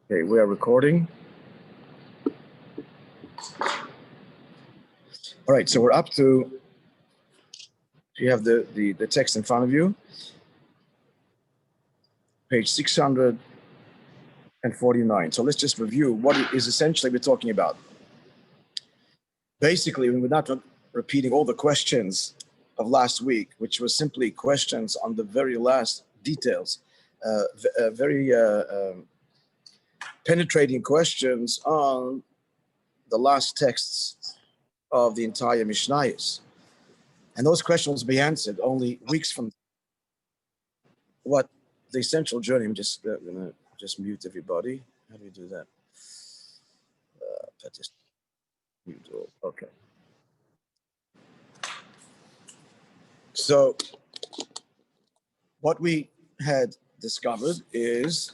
Okay, we are recording. All right, so we're up to, you have the text in front of you, page 649. So let's just review what it is essentially we're talking about. Basically, we're not repeating all the questions of last week, which was simply questions on the very last details, very penetrating questions on the last texts of the entire Mishnayos. And those questions will be answered only weeks from what the essential journey. I'm just gonna mute everybody. How do you do that? Mute all. Okay. So what we had discovered is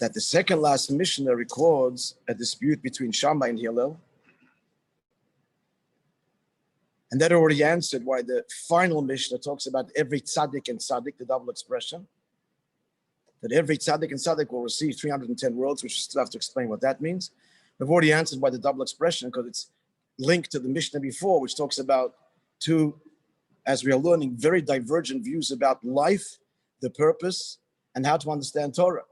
that the second last Mishnah records a dispute between Shammai and Hillel. And that already answered why the final Mishnah talks about every tzaddik and tzaddik, the double expression. That every tzaddik and tzaddik will receive 310 worlds, which we still have to explain what that means. We've already answered why the double expression, because it's linked to the Mishnah before, which talks about two, as we are learning, very divergent views about life, the purpose, and how to understand Torah.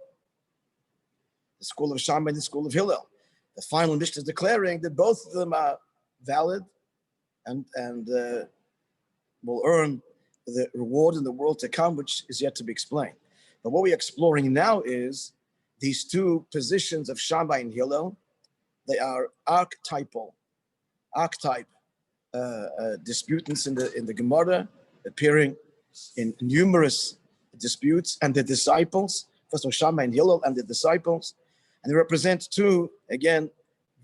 The school of Shammai and the school of Hillel. The final Mishnah is declaring that both of them are valid and will earn the reward in the world to come, which is yet to be explained. But what we're exploring now is these two positions of Shammai and Hillel. They are archetype disputants in the Gemara, appearing in numerous disputes, and the disciples, first of all, Shammai and Hillel and the disciples, and they represent two, again,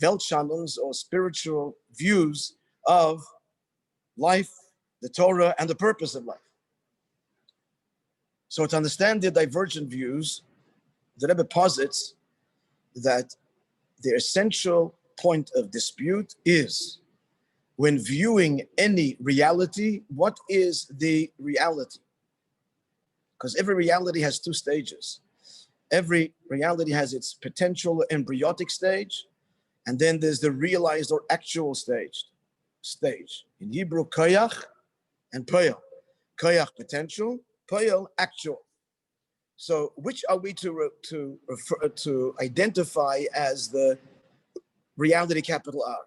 Weltschannungs or spiritual views of life, the Torah, and the purpose of life. So to understand the divergent views, the Rebbe posits that the essential point of dispute is, when viewing any reality, what is the reality? Because every reality has two stages. Every reality has its potential embryonic stage, and then there's the realized or actual stage. In Hebrew, koyach and poyel. Koyach, potential; poyel, actual. So which are we to identify as the reality, capital R?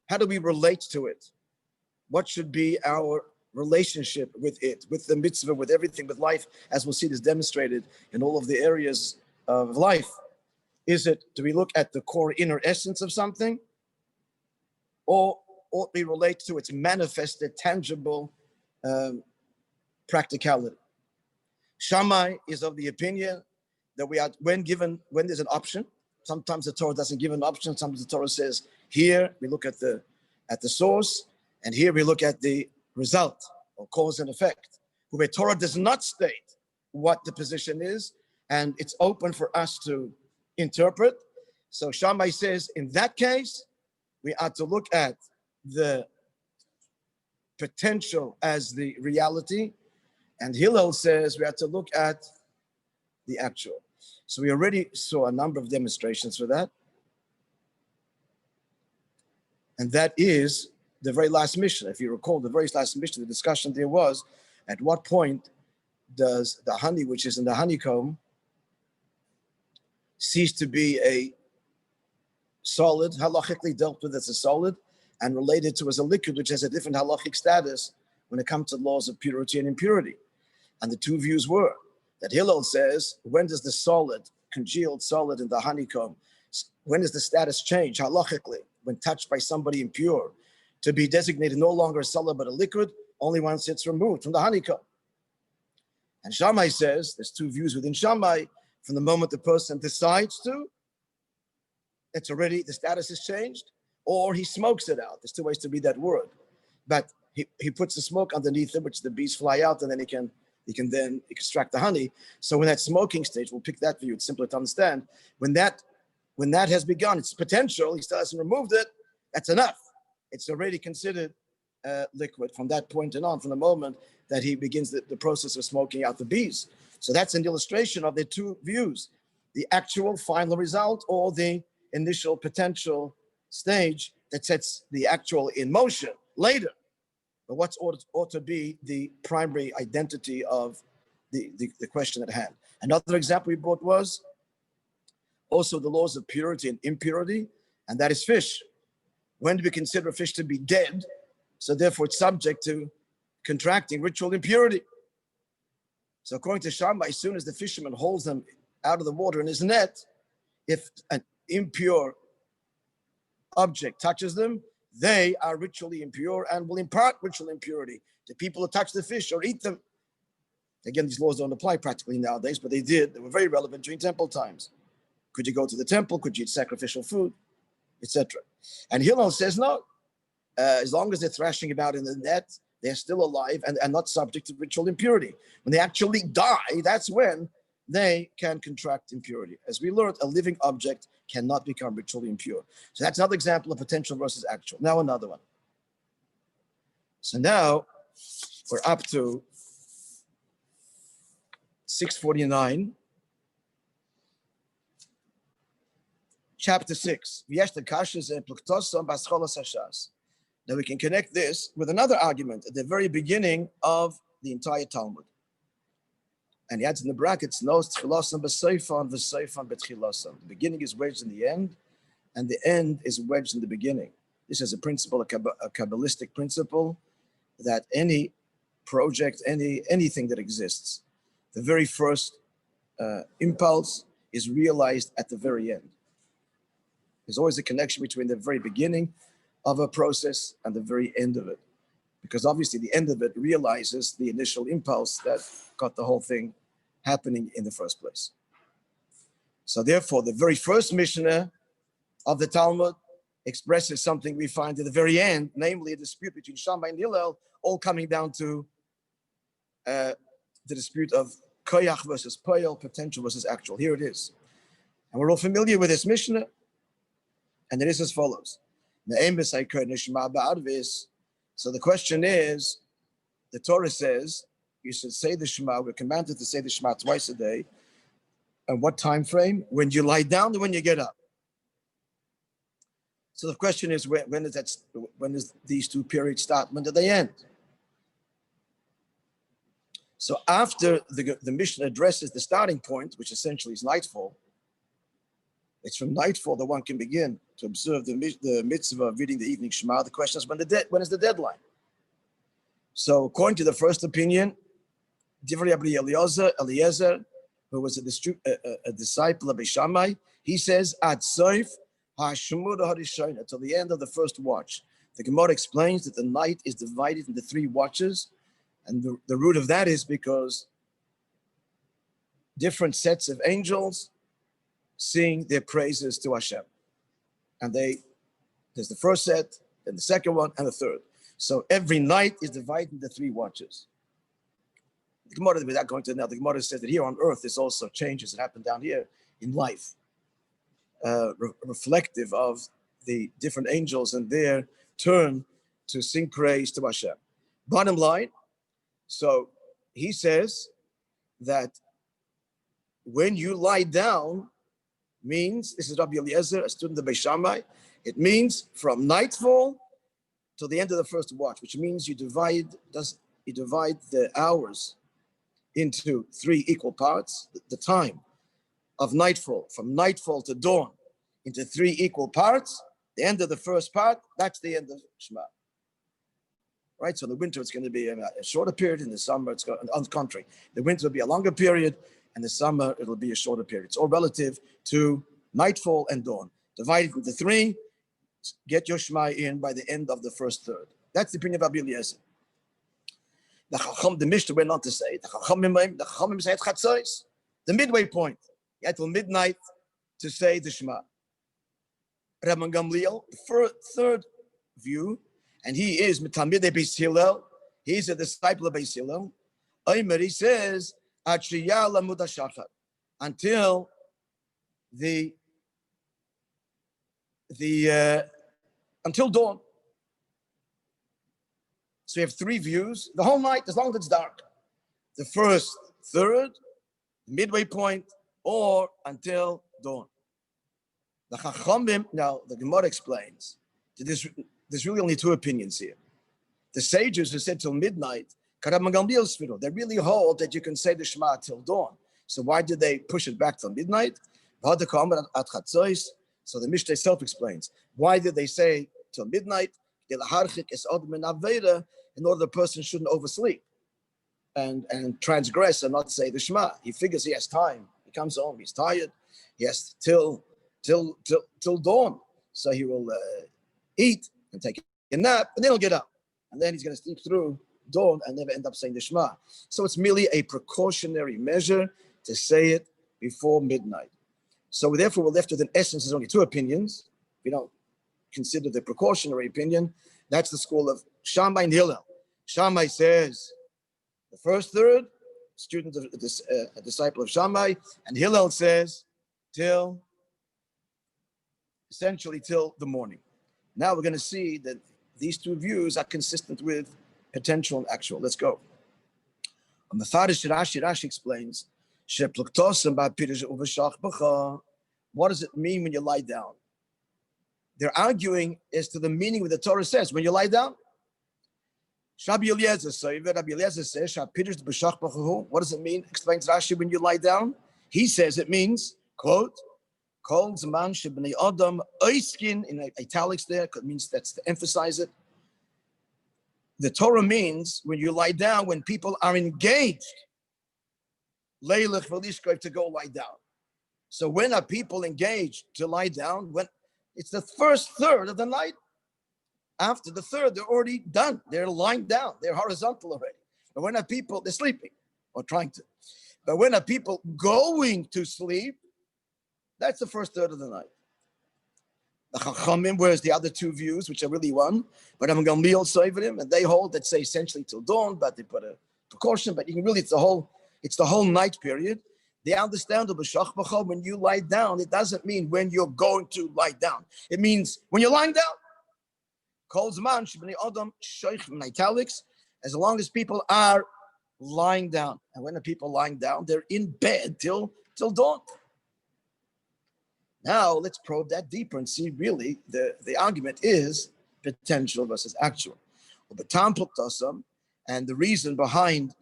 How do we relate to it? What should be our relationship with it, with the mitzvah, with everything, with life, as we'll see this demonstrated in all of the areas of life? Do we look at the core inner essence of something, or ought we relate to its manifested, tangible practicality? Shammai is of the opinion that when there's an option, sometimes the Torah doesn't give an option. Sometimes the Torah says, here we look at the source, and here we look at the result, or cause and effect. Where Torah does not state what the position is, and it's open for us to interpret. So Shammai says, in that case, we are to look at the potential as the reality, and Hillel says we have to look at the actual. So we already saw a number of demonstrations for that. And that is the very last Mishnah. If you recall, the very last Mishnah, the discussion there was, at what point does the honey, which is in the honeycomb, cease to be a solid, halachically dealt with as a solid, and related to as a liquid, which has a different halachic status when it comes to laws of purity and impurity. And the two views were that Hillel says, when does the solid, congealed solid in the honeycomb, when does the status change halachically, when touched by somebody impure, to be designated no longer a solid but a liquid, only once it's removed from the honeycomb? And Shammai says, there's two views within Shammai, from the moment the person decides to, it's already, the status has changed, or he smokes it out. There's two ways to read that word. But he puts the smoke underneath it, which the bees fly out, and then he can then extract the honey. So in that smoking stage, we'll pick that view. It's simpler to understand. When that has begun, its potential, he still hasn't removed it, that's enough. It's already considered liquid from that point and on, from the moment that he begins the process of smoking out the bees. So that's an illustration of the two views. the actual final result or the initial potential stage that sets the actual in motion later. But what's ought to be the primary identity of the question at hand. Another example we brought was also the laws of purity and impurity, and that is fish. When do we consider a fish to be dead? So therefore it's subject to contracting ritual impurity. So according to Shammai, as soon as the fisherman holds them out of the water in his net, if an impure object touches them, they are ritually impure and will impart ritual impurity to people who touch the fish or eat them. Again, these laws don't apply practically nowadays, but they did. They were very relevant during temple times. Could you go to the temple? Could you eat sacrificial food, etc.? And Hillel says no. As long as they're thrashing about in the net, they're still alive and not subject to ritual impurity. When they actually die, that's when they can contract impurity. As we learned, a living object cannot become ritually impure. So that's another example of potential versus actual. Now another one. So now we're up to 649, chapter 6. Now we can connect this with another argument at the very beginning of the entire Talmud. And he adds in the brackets, the beginning is wedged in the end, and the end is wedged in the beginning. This is a principle, a Kabbalistic principle, that any project, anything that exists, the very first impulse is realized at the very end. There's always a connection between the very beginning of a process and the very end of it. Because obviously the end of it realizes the initial impulse that got the whole thing happening in the first place. So therefore, the very first Mishnah of the Talmud expresses something we find at the very end, namely a dispute between Shammai and Hillel, all coming down to the dispute of koyach versus poel, potential versus actual. Here it is. And we're all familiar with this Mishnah, and it is as follows. So the question is, the Torah says, you should say the Shema. We're commanded to say the Shema twice a day. And what time frame? When you lie down and when you get up. So the question is, when does these two periods start? When do they end? So after the Mishnah addresses the starting point, which essentially is nightfall, it's from nightfall that one can begin to observe the mitzvah of reading the evening Shema. The question is, when is the deadline? So according to the first opinion, Rabbi Eliezer, who was a disciple of Shammai, he says, Ad Soif HaShemura HaRishona, until the end of the first watch. The Gemara explains that the night is divided into 3 watches, and the root of that is because different sets of angels sing their praises to Hashem. And there's the first set, then the second one, and the third. So every night is divided into 3 watches. The Gemara, without going to now, the Gemara says that here on earth there's also changes that happen down here in life, reflective of the different angels and their turn to sing praise to Hashem. Bottom line, so he says that when you lie down, means, this is Rabbi Eliezer, a student of Shammai, it means from nightfall till the end of the first watch, which means you divide the hours into 3 equal parts. The time of nightfall, from nightfall to dawn, into 3 equal parts. The end of the first part, that's the end of Shema. Right? So in the winter, it's going to be a shorter period. In the summer, it's going, on the contrary, the winter will be a longer period, and the summer, it'll be a shorter period. It's all relative to nightfall and dawn. Divided into 3, get your Shema in by the end of the first third. That's the opinion of Rabbi Eliezer. The Mishnah went on to say, the Chachamim say Chatzois, the midway point. You had till midnight to say the Shema. Rabbi Gamliel, the third view, and he is Mitamidei Beis Hillel, he's a disciple of Beis Hillel. Omer, he says, until until dawn. So we have 3 views, the whole night, as long as it's dark. The first third, the midway point, or until dawn. The Chachamim, now the Gemara explains, there's really only two opinions here. The sages who said till midnight, they really hold that you can say the Shema till dawn. So why did they push it back till midnight? So the Mishnah self-explains. Why did they say till midnight? In order the person shouldn't oversleep and transgress and not say the Shema. He figures he has time. He comes home, he's tired. He has till dawn. So he will eat and take a nap, and then he'll get up. And then he's going to sleep through dawn and never end up saying the Shema. So it's merely a precautionary measure to say it before midnight. So therefore, we're left with, in essence, there's only two opinions. We don't consider the precautionary opinion. That's the school of Shammai and Hillel. Shammai says the first third, student of this, a disciple of Shammai, and Hillel says essentially till the morning. Now we're going to see that these two views are consistent with potential and actual. Let's go. On the Farish Rashi explains, what does it mean when you lie down? They're arguing as to the meaning of the Torah says when you lie down. Rabbi Eliezer says, what does it mean? Explains Rashi, when you lie down. He says it means, quote, in italics there, it means that's to emphasize it. The Torah means when you lie down, when people are engaged, to go lie down. So when are people engaged to lie down? When it's the first third of the night. After the third, they're already done. They're lying down. They're horizontal already. But when are people, they're sleeping or trying to. But when are people going to sleep? That's the first third of the night. The Chachamim, whereas the other two views, which are really one, but I'm going to meal him, and they hold that say essentially till dawn, but they put a precaution. But you can really, it's the whole night period. They understand when you lie down, it doesn't mean when you're going to lie down. It means when you're lying down. Italics, as long as people are lying down. And when the people lying down, they're in bed till dawn. Now let's probe that deeper and see really the argument is potential versus actual. And the reason behind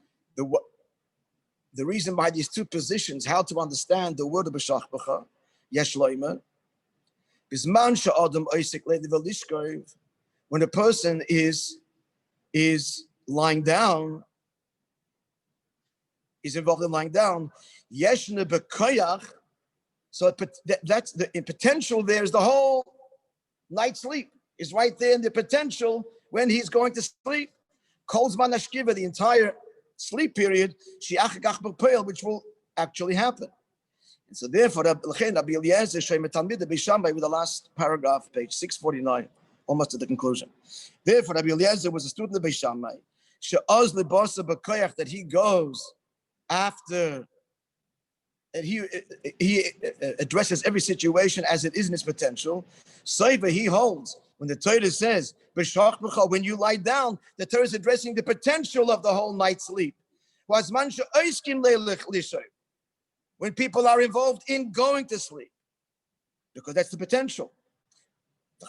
these two positions, how to understand the word of B'shach B'cha, Yesh Loimer, Bisman Sha'adam Oisik Le'Divalishkoiv, when a person is lying down, is involved in lying down, Yeshne B'koyach, so that's the potential. There's the whole night sleep is right there in the potential when he's going to sleep. Kolzman Ashkiva, the entire sleep period, which will actually happen. And so therefore, Rabbi Eliezer with the last paragraph, page 649, almost to the conclusion. Therefore, Rabbi Eliezer was a student of Beishamai. That he goes after, and he addresses every situation as it is in its potential. Soiva, he holds, when the Torah says, when you lie down, the Torah is addressing the potential of the whole night's sleep. When people are involved in going to sleep, because that's the potential. But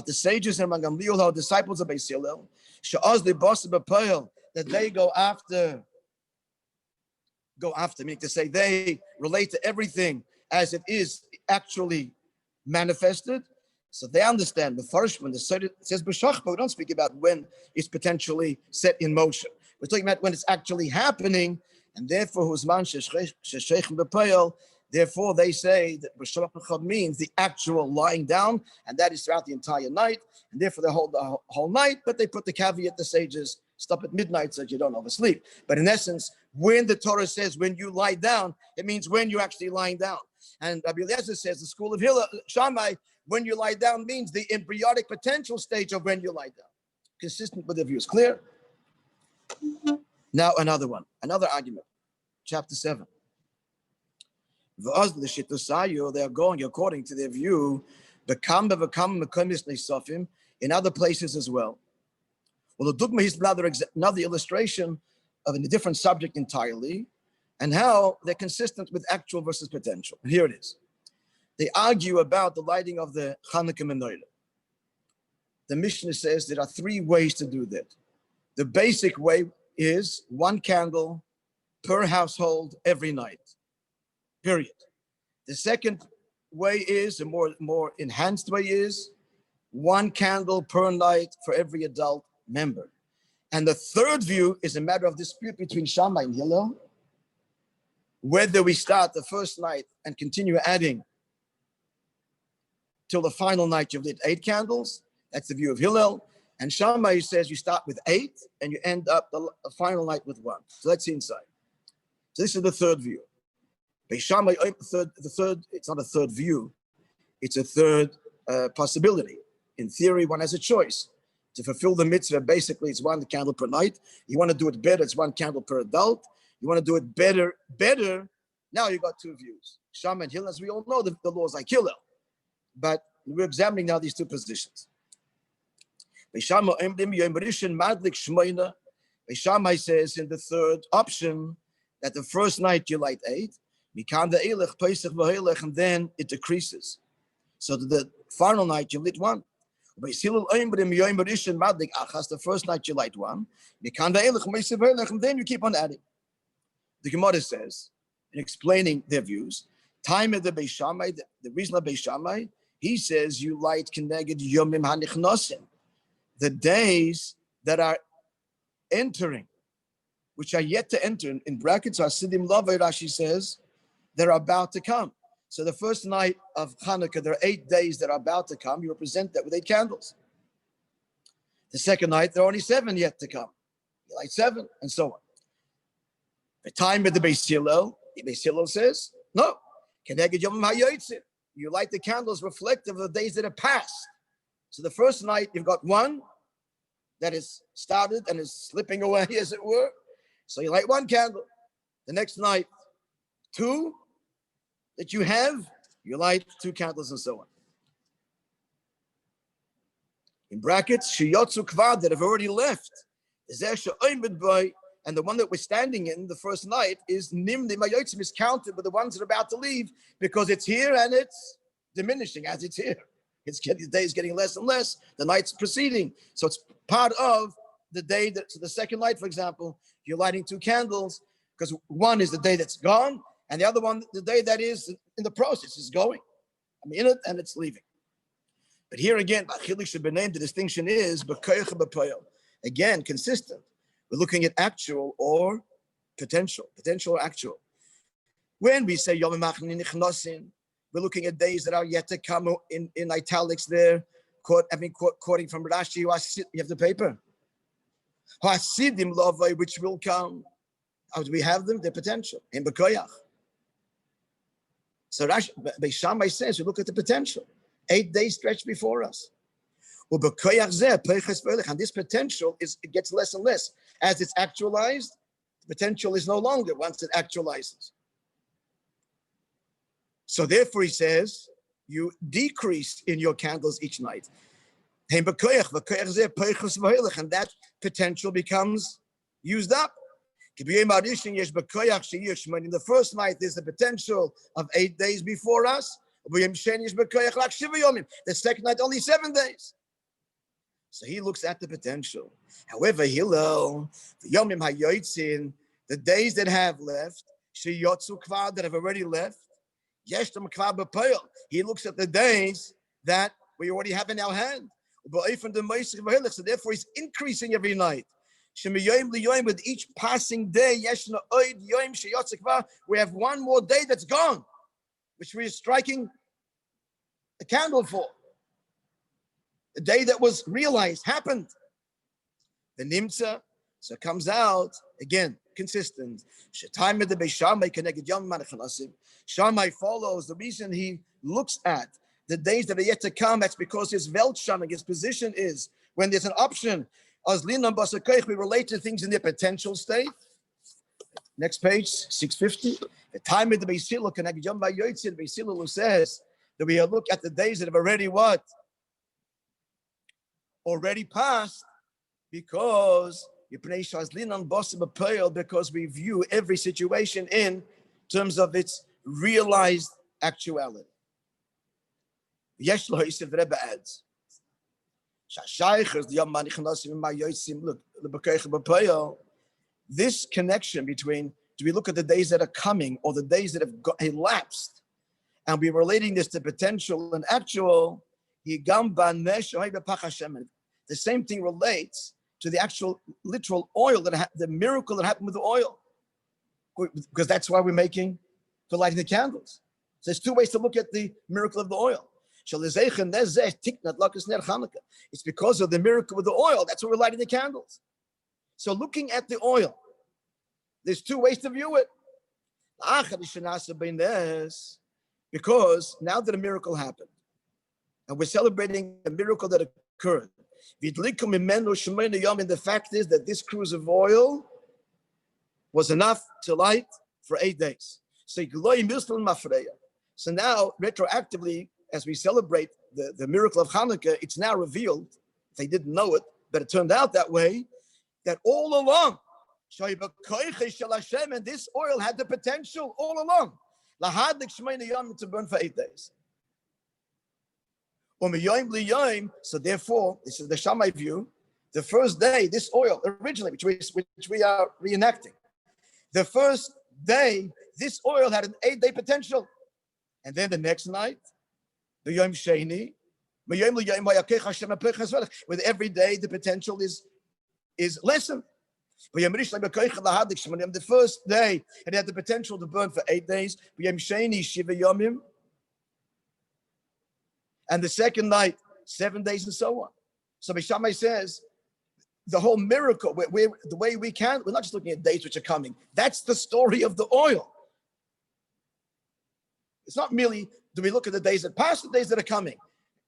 the sages and Gamliel are disciples of Beis Hillel, that they go after, meaning to say they relate to everything as it is actually manifested. So they understand the first when the Torah says b'shachba, we don't speak about when it's potentially set in motion. We're talking about when it's actually happening, and therefore therefore they say that b'shachba means the actual lying down, and that is throughout the entire night, and therefore they hold the whole night, but they put the caveat, the sages stop at midnight so that you don't oversleep. But in essence, when the Torah says when you lie down, it means when you're actually lying down. And Rabbi Eliezer says, the school of Hillel, Shammai, when you lie down means the embryonic potential stage of when you lie down. Consistent with the views. Clear? Now another one, another argument. Chapter 7. They are going according to their view in other places as well. Well, the dogma is another illustration of a different subject entirely. and how they're consistent with actual versus potential. And here it is. They argue about the lighting of the Hanukkah menorah. The Mishnah says there are three ways to do that. The basic way is one candle per household every night, period. The second way is, a more enhanced way is, one candle per night for every adult member. And the third view is a matter of dispute between Shammai and Hillel, whether we start the first night and continue adding till the final night you've lit 8 candles. That's the view of Hillel. And Shammai says you start with 8 and you end up the final night with 1. So let's see inside. So this is the third view. Shammai, the third, it's not a third view, it's a third possibility. In theory, one has a choice. To fulfill the mitzvah, basically, it's 1 candle per night. You want to do it better, it's 1 candle per adult. You want to do it better. Now you got 2 views. Shammai and Hillel, as we all know, the laws like Hillel. But we're examining now these 2 positions. Shammai says in the third option that the first night you light 8, and then it decreases. So the final night you lit 1. The first night you light 1, and then you keep on adding. The Gemara says, in explaining their views, time of the Beis Shammai, the reason of Beis Shammai, he says you light keneged yomim hanichnosim, the days that are entering, which are yet to enter. In brackets, Hasidim Lavai, Rashi says, they're about to come. So the first night of Hanukkah, there are 8 days that are about to come. You represent that with 8 candles. The second night, there are only 7 yet to come. You light 7, and so on. The time of the Beis Hillel says, no. You light the candles reflective of the days that have passed. So the first night, you've got 1 that is started and is slipping away, as it were. So you light 1 candle. The next night, 2 that you have, you light 2 candles, and so on. In brackets, sheyotzu kvad, that have already left. And the one that we're standing in the first night is nimdi mayotzim, is counted with the ones that are about to leave, because it's here and it's diminishing as it's here. The day is getting less and less. The night's proceeding. So it's part of the day that, so the second night, for example, you're lighting 2 candles, because one is the day that's gone, and the other one, the day that is in the process, is going. I'm in it and it's leaving. But here again, the distinction is, again, consistent. We're looking at actual or potential or actual. When we say Yom HaNichnosin, we're looking at days that are yet to come, in italics there, quoting from Rashi. You have the paper. Hasidim Lovai, which will come. How do we have them? Their potential. In Bekoyach. So Rashi, Beis Shammai says, we look at the potential. 8 days stretched before us. And this potential it gets less and less. As it's actualized, the potential is no longer once it actualizes. So therefore, he says, you decrease in your candles each night. And that potential becomes used up. In the first night, there's the potential of 8 days before us. The second night, only 7 days. So he looks at the potential. However, Hillel, the Yomim HaYotzin, the days that have left, Sheyotzu Kvad, that have already left, Yeshtam Kvad B'Poel. He looks at the days that we already have in our hand. So therefore, he's increasing every night. With each passing day, we have 1 more day that's gone, which we are striking a candle for. The day that was realized, happened. The Nimtza, so it comes out, again, consistent. Shammai follows, the reason he looks at the days that are yet to come, that's because his Weltschaming, his position is, when there's an option, we relate to things in their potential state. Next page, 650. The time of the Beis Hillel, Beis Hillel says that we look at the days that have already what? Already passed, because Because we view every situation in terms of its realized actuality. The Rebbe adds, this connection between, do we look at the days that are coming or the days that have elapsed, and we're relating this to potential and actual, the same thing relates to the actual literal oil, the miracle that happened with the oil. Because that's why we're lighting the candles. So there's two ways to look at the miracle of the oil. It's because of the miracle with the oil. That's why we're lighting the candles. So looking at the oil, there's two ways to view it. Because now that a miracle happened, and we're celebrating a miracle that occurred, and the fact is that this cruse of oil was enough to light for 8 days. So now, retroactively, as we celebrate the miracle of Hanukkah, it's now revealed, if they didn't know it, but it turned out that way, that all along, and this oil had the potential all along to burn for 8 days. So therefore, this is the Shammai view, the first day, this oil, originally, which we are reenacting, the first day, this oil had an 8-day potential. And then the next night, the Yom Sheni, with every day, the potential is lessened. The first day, it had the potential to burn for 8 days. And the second night, 7 days, and so on. So Shammai says, the whole miracle, the way we're not just looking at days which are coming. That's the story of the oil. It's not merely, do we look at the days that pass, the days that are coming.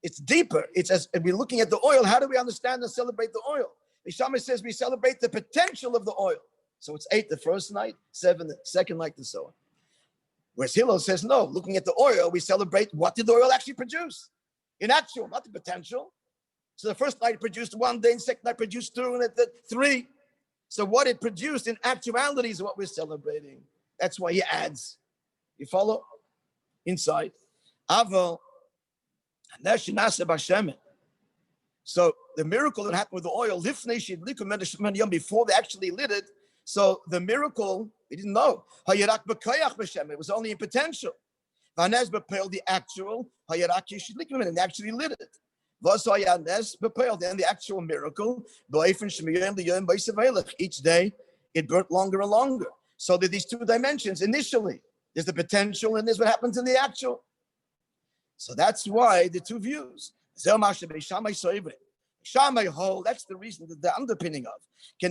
It's deeper. It's as we're looking at the oil, how do we understand and celebrate the oil? Shammai says we celebrate the potential of the oil. So it's 8 the first night, 7 the second night, and so on. Whereas Hillel says, no, looking at the oil, we celebrate what did the oil actually produce? In actual, not the potential. So the first night produced 1 day, and second night produced 2, and 3. So what it produced in actuality is what we're celebrating. That's why he adds. You follow? Inside. Aval. So the miracle that happened with the oil, before they actually lit it, so the miracle, we didn't know. It was only in potential. The actual, and they actually lit it. Then the actual miracle, each day it burnt longer and longer. So there are these 2 dimensions initially. There's the potential and there's what happens in the actual. So that's why the 2 views. Shammai hold, that's the reason, the underpinning of. You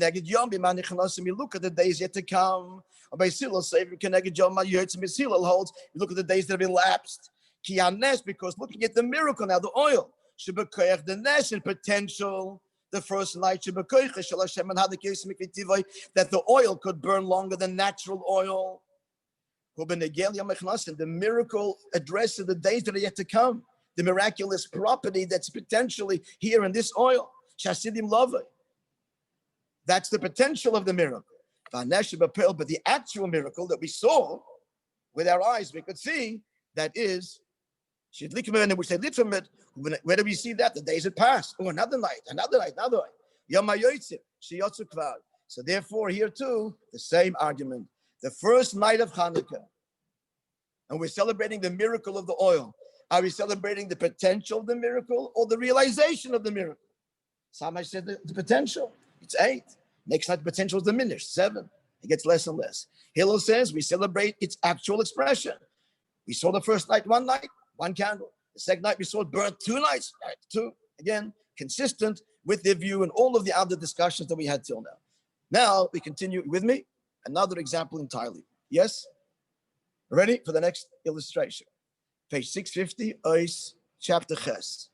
look at the days yet to come. Or by Hillel holds, you look at the days that have elapsed. Because looking at the miracle now, the oil, the nes and potential, the first night, that the oil could burn longer than natural oil. The miracle addresses the days that are yet to come. The miraculous property that's potentially here in this oil. Shasidim love it. That's the potential of the miracle. But the actual miracle that we saw with our eyes, we could see, that is, which they lit from it. Where do we see that? The days had passed. Oh, another night. So therefore, here too, the same argument. The first night of Hanukkah, and we're celebrating the miracle of the oil. Are we celebrating the potential of the miracle or the realization of the miracle? Somebody said the potential. It's 8. Next night, the potential is diminished. 7. It gets less and less. Hillel says we celebrate its actual expression. We saw the first night, 1 night, 1 candle. The second night, we saw it burn 2 nights. Right, 2. Again, consistent with their view and all of the other discussions that we had till now. Now, we continue with me. Another example entirely. Yes? Ready for the next illustration? Page 650, Ois, chapter Ches.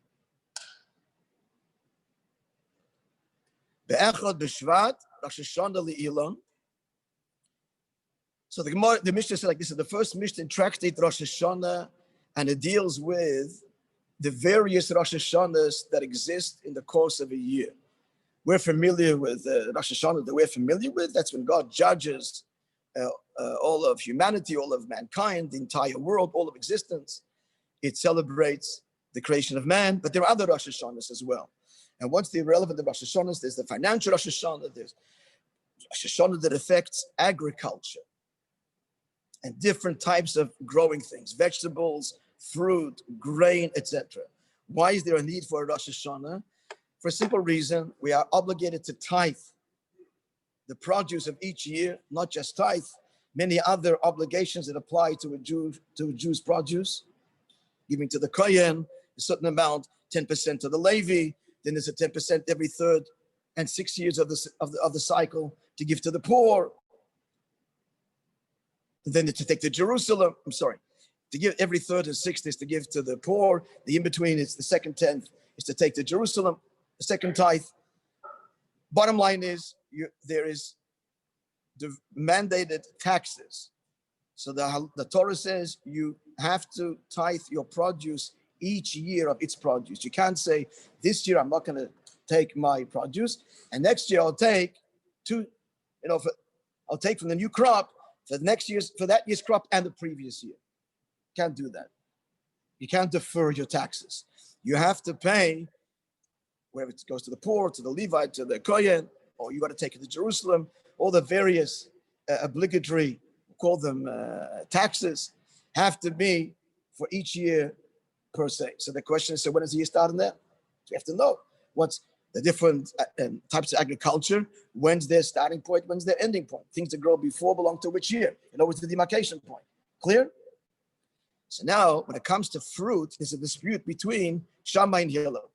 Be'echad b'shvat, Rosh Hashanah li'ilon. So the Mishnah said like this is the first Mishnah in tractate Rosh Hashanah, and it deals with the various Rosh Hashanahs that exist in the course of a year. we're familiar with Rosh Hashanah that we're familiar with. That's when God judges all of humanity, all of mankind, the entire world, all of existence. It celebrates the creation of man, but there are other Rosh Hashanahs as well. And what's the relevant of Rosh Hashanahs? There's the financial Rosh Hashanah, there's Rosh Hashanah that affects agriculture and different types of growing things, vegetables, fruit, grain, etc. Why is there a need for a Rosh Hashanah? For a simple reason, we are obligated to tithe the produce of each year, not just tithe, many other obligations that apply to a Jew's produce, giving to the Kohen a certain amount, 10% to the Levi, then there's a 10% every third and 6 years of the cycle to give to the poor. And then to take to Jerusalem, to give every third and sixth is to give to the poor. The in-between is the second tenth is to take to Jerusalem, the second tithe. Bottom line is there is the mandated taxes. So the Torah says you have to tithe your produce each year of its produce. You can't say, this year I'm not going to take my produce, and next year I'll take I'll take from the new crop for that year's crop and the previous year. Can't do that. You can't defer your taxes. You have to pay, whether it goes to the poor, to the Levite, to the Kohen, or you got to take it to Jerusalem, all the various obligatory, call them taxes, have to be for each year per se. So the question is, so when does the year start in there? So you have to know what's the different types of agriculture, when's their starting point, when's their ending point. Things that grow before belong to which year? You know, what's the demarcation point? Clear? So now, when it comes to fruit, there's a dispute between Shammai and Hillel.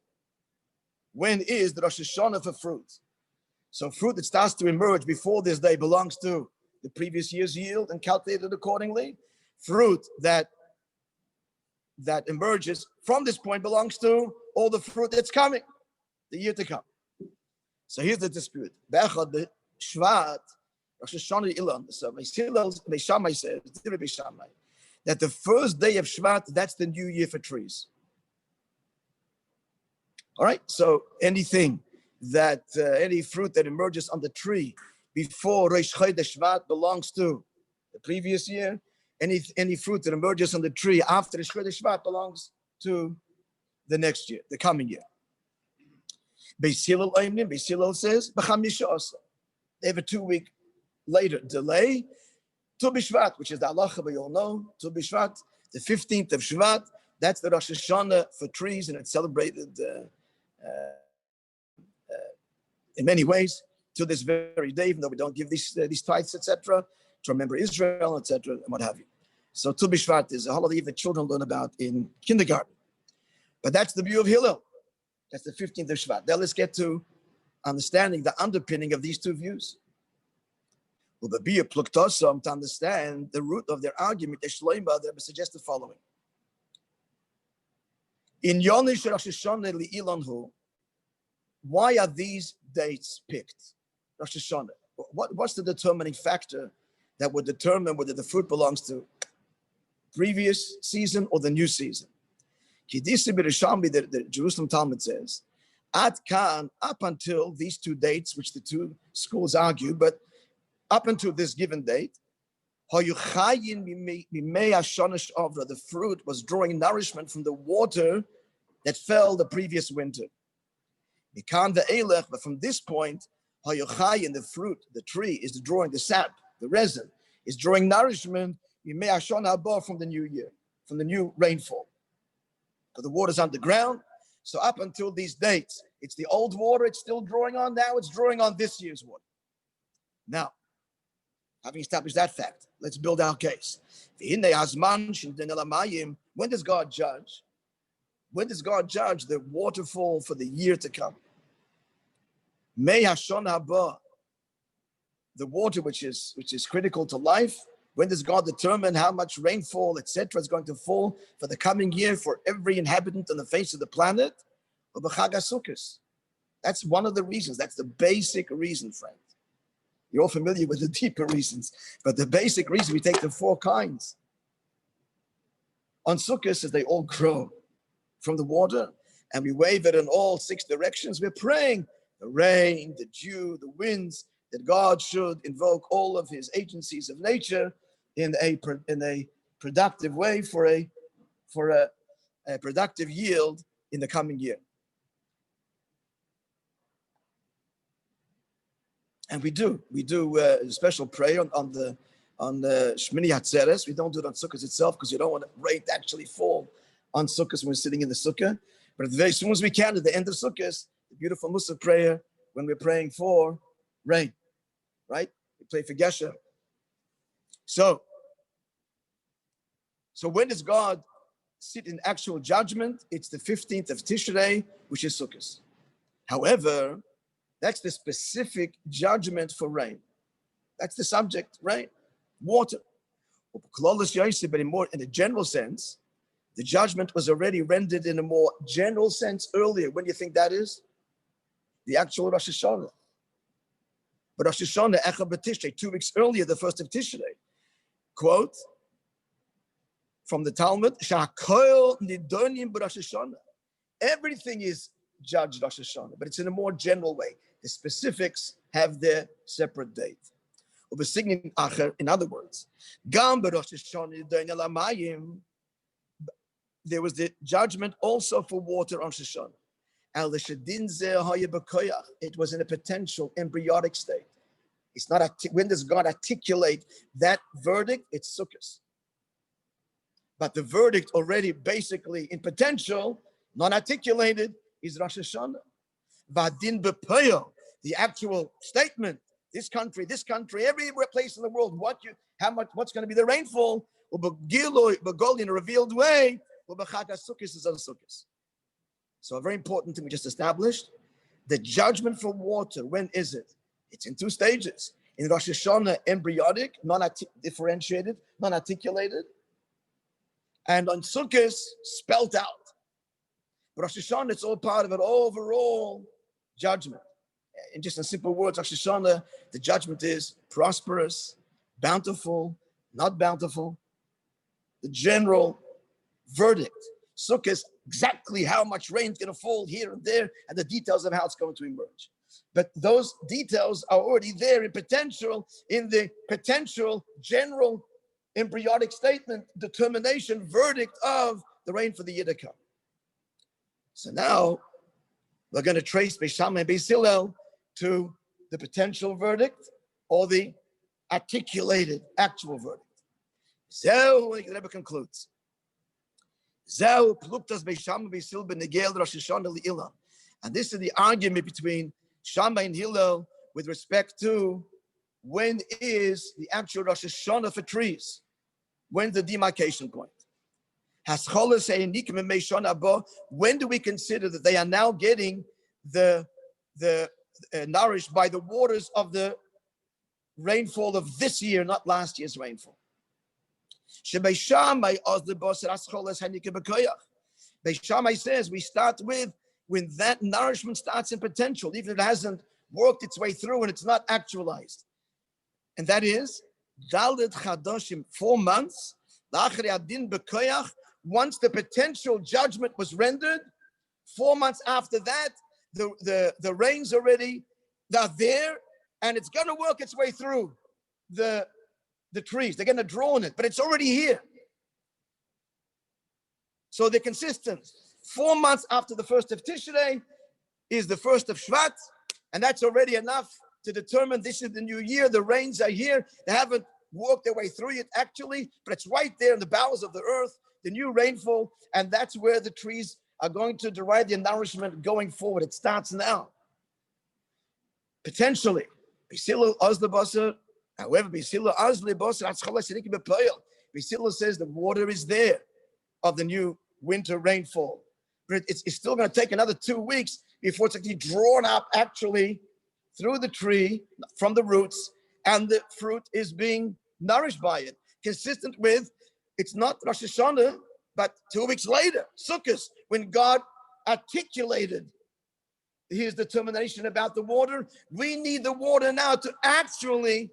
When is the Rosh Hashanah for fruit? So fruit that starts to emerge before this day belongs to the previous year's yield and calculated accordingly. Fruit that emerges from this point belongs to all the fruit that's coming, the year to come. So here's the dispute. Bechad Shvat, Rosh Hashanah Ilan. So Shammai says, that the first day of Shvat, that's the new year for trees. All right, so any fruit that emerges on the tree before Rosh Chodesh Shvat belongs to the previous year. Any fruit that emerges on the tree after Rosh Chodesh Shvat belongs to the next year, the coming year. Beis Hillel says, they have a 2-week later delay. Tu B'Shvat, which is the halacha we all know, Tu B'Shvat, the 15th of Shvat, that's the Rosh Hashanah for trees, and it's celebrated in many ways to this very day, even though we don't give these tithes, etc., to remember Israel, etc., and what have you. So Tu B'Shvat is a holiday that children learn about in kindergarten. But that's the view of Hillel. That's the 15th of Shvat. Now let's get to understanding the underpinning of these two views. Well, the Bia Pluktasam, to understand the root of their argument, they suggest the following. In Yonish Rosh Hashanah Li'ilanhu, why are these dates picked? Rosh Hashanah. What's the determining factor that would determine whether the fruit belongs to previous season or the new season? The Jerusalem Talmud says, At Kan, up until these two dates, which the two schools argue, but up until this given date, the fruit was drawing nourishment from the water that fell the previous winter. But from this point, the fruit, the tree, is drawing the sap, the resin, is drawing nourishment from the new year, from the new rainfall. Because the water's underground. So up until these dates, it's the old water it's still drawing on. Now it's drawing on this year's water. Now, having established that fact, let's build our case. When does God judge? When does God judge the waterfall for the year to come? The water which is critical to life. When does God determine how much rainfall, etc., is going to fall for the coming year for every inhabitant on the face of the planet? That's one of the reasons. That's the basic reason, friend. You're all familiar with the deeper reasons, but the basic reason, we take the 4 kinds. On Sukkot, as they all grow from the water, and we wave it in all 6 directions, we're praying, the rain, the dew, the winds, that God should invoke all of his agencies of nature in a productive way for a productive yield in the coming year. And we do a special prayer on the Shmini Atzeres. We don't do it on Sukkot itself because you don't want rain to actually fall on Sukkot when we're sitting in the Sukkah. But as soon as we can, at the end of Sukkot, the beautiful Musaf prayer when we're praying for rain, right? We pray for Geshem. So when does God sit in actual judgment? It's the 15th of Tishrei, which is Sukkot. However, that's the specific judgment for rain. That's the subject, rain, water. But in a general sense, the judgment was already rendered in a more general sense earlier. When do you think that is? The actual Rosh Hashanah. But Rosh Hashanah, Echad B'Tishrei, 2 weeks earlier, the 1st of Tishrei. Quote from the Talmud, Sha'akol nidonim b'Rosh Hashanah. Everything is judged Rosh Hashanah, but it's in a more general way. The specifics have their separate date. In other words, there was the judgment also for water on Rosh Hashanah. It was in a potential embryonic state. It's not when does God articulate that verdict? It's Sukkot. But the verdict already basically in potential, non-articulated, is Rosh Hashanah. Vadin b'poyo, the actual statement, this country, every place in the world, what's going to be the rainfall, in a revealed way, is on Sukkot. So a very important thing we just established, the judgment for water, when is it? It's in 2 stages. In Rosh Hashanah, embryonic, non-differentiated, non-articulated, and on Sukkot, spelt out. But Rosh Hashanah, it's all part of an overall judgment. In just in simple words, Rosh Hashanah, the judgment is prosperous, bountiful, not bountiful. The general verdict. Sukkot, exactly how much rain is going to fall here and there, and the details of how it's going to emerge. But those details are already there in the potential general embryonic statement, determination, verdict of the rain for the year to come. So now we're going to trace Beis Shammai and Beis Hillel to the potential verdict or the articulated actual verdict. So the Rebbe concludes. And this is the argument between Shammai and Hillel with respect to when is the actual Rosh Hashanah for trees? When's the demarcation point? When do we consider that they are now getting the nourished by the waters of the rainfall of this year, not last year's rainfall? Beis Shammai says we start with when that nourishment starts in potential, even if it hasn't worked its way through and it's not actualized. And that is Dalet Chadoshim, 4 months, once the potential judgment was rendered, 4 months after that, the rains already are there, and it's going to work its way through the trees. They're going to draw on it, but it's already here. So they're consistent. 4 months after the 1st of Tishrei is the 1st of Shvat, and that's already enough to determine this is the new year. The rains are here. They haven't worked their way through it actually, but it's right there in the bowels of the earth, the new rainfall, and that's where the trees are going to derive their nourishment going forward. It starts now. Potentially. However, Beis Hillel says the water is there of the new winter rainfall. But it's still going to take another 2 weeks before it's actually drawn up actually through the tree from the roots, and the fruit is being nourished by it. Consistent with, it's not Rosh Hashanah, but 2 weeks later, Sukkot, when God articulated his determination about the water. We need the water now to actually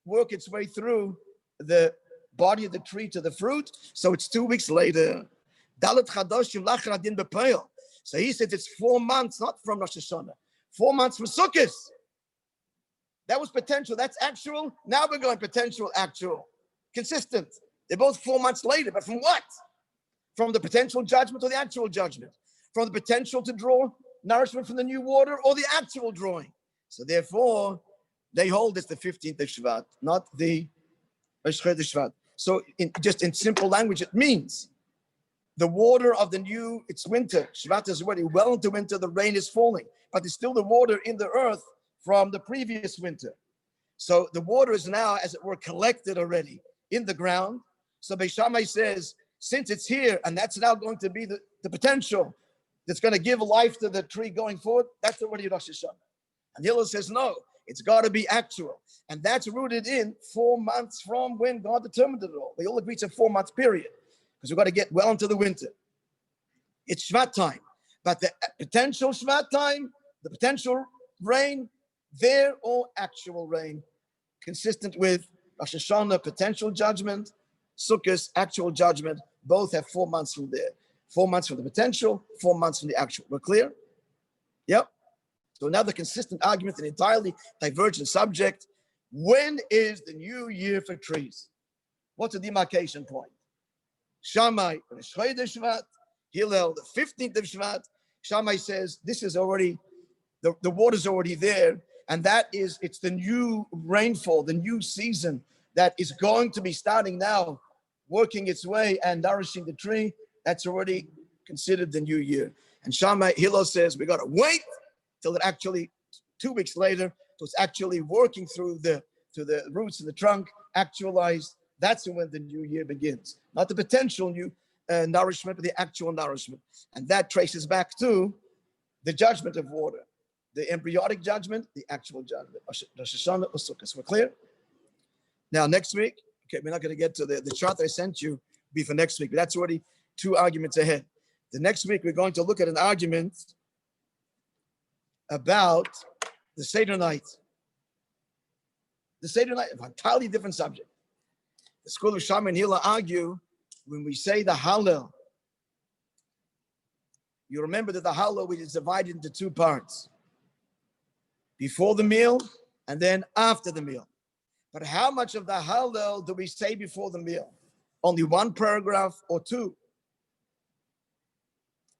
work its way through the body of the tree to the fruit. So it's 2 weeks later. So he says it's 4 months, not from Rosh Hashanah. 4 months from Sukkot. That was potential. That's actual. Now we're going potential, actual. Consistent. They're both 4 months later, but from what? From the potential judgment or the actual judgment? From the potential to draw nourishment from the new water or the actual drawing? So therefore, they hold it's the 15th of Shvat, not the Shvat of Shvat. So just in simple language, it means the water of the new, it's winter. Shvat is already well into winter, the rain is falling, but there's still the water in the earth from the previous winter. So the water is now, as it were, collected already in the ground. So Beis Shammai says, since it's here, and that's now going to be the potential that's going to give life to the tree going forward, that's already Rosh Hashanah. And Hillel says, no, it's got to be actual. And that's rooted in 4 months from when God determined it all. They all agree it's a 4 month period because we've got to get well into the winter. It's Shvat time. But the potential Shvat time, the potential rain, they're all actual rain, consistent with Rosh Hashanah, potential judgment, Sukkot, actual judgment. Both have 4 months from there. 4 months from the potential, 4 months from the actual. We're clear? Yep. So another consistent argument, an entirely divergent subject. When is the new year for trees? What's the demarcation point? Shammai, Rosh Chodesh Shvat, Hillel, the 15th of Shvat. Shammai says this is already, the water's already there, and that is, it's the new rainfall, the new season that is going to be starting now, working its way and nourishing the tree. That's already considered the new year. And Shammai, Hillel says we got to wait till it actually, 2 weeks later, so it's actually working through the roots and the trunk, actualized. That's when the new year begins. Not the potential new nourishment, but the actual nourishment. And that traces back to the judgment of water, the embryonic judgment, the actual judgment. Rosh Hashanah or Sukkot. We're clear? Now, next week, okay, we're not going to get to the chart I sent you, be for next week, but that's already 2 arguments ahead. The next week, we're going to look at an argument about the Seder night. The Seder night, an entirely different subject. The school of Shammai and Hillel argue when we say the Hallel. You remember that the Hallel is divided into 2 parts. Before the meal and then after the meal. But how much of the Hallel do we say before the meal? Only 1 paragraph or 2?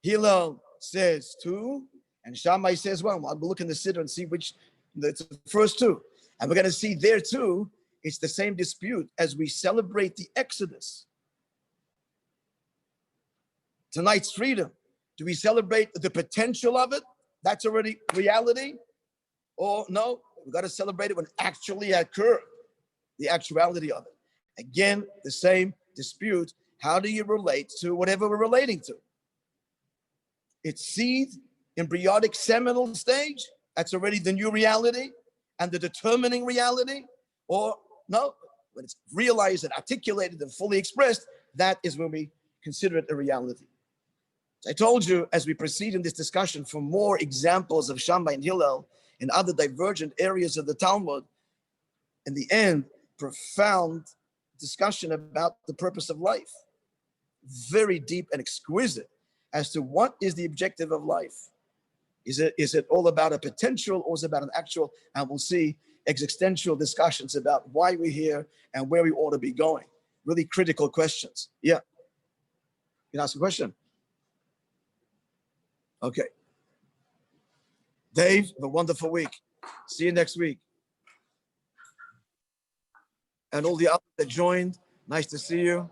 Hillel says 2, and Shammai says 1. I'll look in the Siddur and see which, the first 2. And we're going to see there too, it's the same dispute as we celebrate the Exodus. Tonight's freedom. Do we celebrate the potential of it? That's already reality. Or no, we've got to celebrate it when it actually occurred. The actuality of it. Again, the same dispute. How do you relate to whatever we're relating to? It's seed, embryonic seminal stage. That's already the new reality and the determining reality. Or no, when it's realized and articulated and fully expressed, that is when we consider it a reality. So I told you as we proceed in this discussion for more examples of Shammai and Hillel in other divergent areas of the Talmud, in the end, profound discussion about the purpose of life. Very deep and exquisite as to what is the objective of life. Is it all about a potential or is it about an actual? And we'll see existential discussions about why we're here and where we ought to be going. Really critical questions. Yeah. You can ask a question. Okay. Dave, have a wonderful week. See you next week. And all the others that joined, nice to see you.